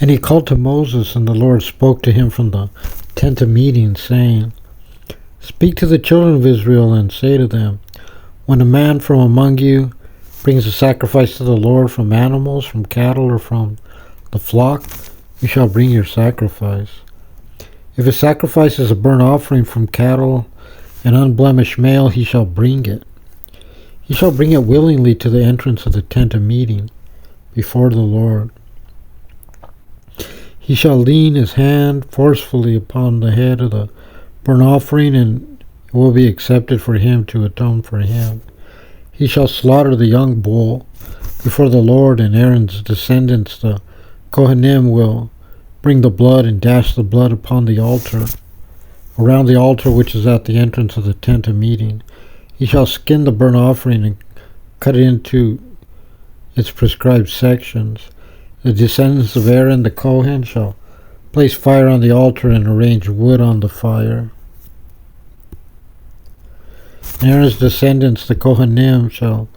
And he called to Moses, and the Lord spoke to him from the tent of meeting, saying, Speak to the children of Israel, and say to them, When a man from among you brings a sacrifice to the Lord from animals, from cattle, or from the flock, you shall bring your sacrifice. If his sacrifice is a burnt offering from cattle, an unblemished male, he shall bring it. He shall bring it willingly to the entrance of the tent of meeting, before the Lord. He shall lean his hand forcefully upon the head of the burnt offering, and it will be accepted for him to atone for him. He shall slaughter the young bull before the Lord, and Aaron's descendants, the kohanim, will bring the blood and dash the blood upon the altar, around the altar which is at the entrance of the tent of meeting. He shall skin the burnt offering and cut it into its prescribed sections. The descendants of Aaron the kohen shall place fire on the altar and arrange wood on the fire. Aaron's descendants, the kohanim, shall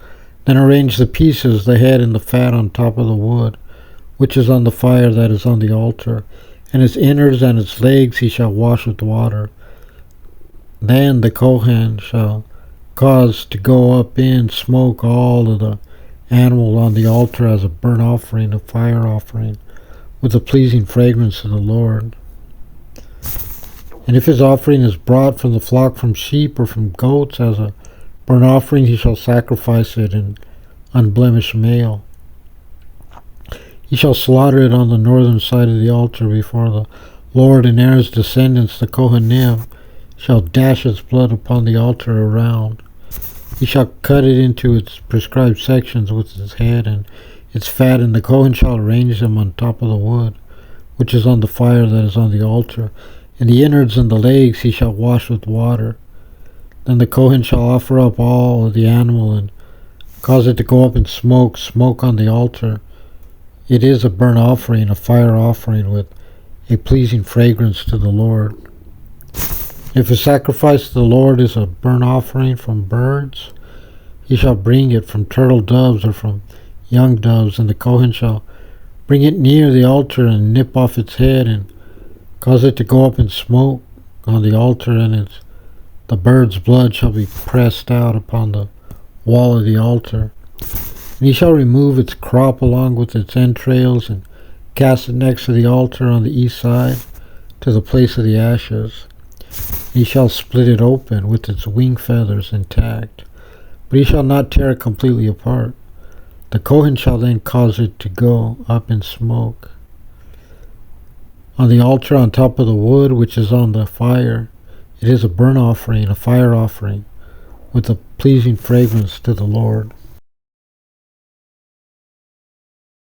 then arrange the pieces, the head and the fat on top of the wood, which is on the fire that is on the altar, and its innards and its legs he shall wash with water. Then the kohen shall cause to go up in smoke all of the animal on the altar as a burnt offering, a fire offering, with a pleasing fragrance to the Lord. And if his offering is brought from the flock, from sheep or from goats as a burnt offering, he shall sacrifice it in unblemished male. He shall slaughter it on the northern side of the altar before the Lord, and Aaron's descendants, the kohanim, shall dash its blood upon the altar around. He shall cut it into its prescribed sections with its head and its fat, and the kohen shall arrange them on top of the wood, which is on the fire that is on the altar. And the innards and the legs he shall wash with water. Then the kohen shall offer up all of the animal and cause it to go up in smoke on the altar. It is a burnt offering, a fire offering with a pleasing fragrance to the Lord. If a sacrifice to the Lord is a burnt offering from birds, he shall bring it from turtle doves or from young doves, and the kohen shall bring it near the altar and nip off its head and cause it to go up in smoke on the altar, and the bird's blood shall be pressed out upon the wall of the altar. And he shall remove its crop along with its entrails and cast it next to the altar on the east side to the place of the ashes. He shall split it open with its wing feathers intact, but he shall not tear it completely apart. The kohen shall then cause it to go up in smoke on the altar on top of the wood which is on the fire. It is a burnt offering, a fire offering, with a pleasing fragrance to the Lord.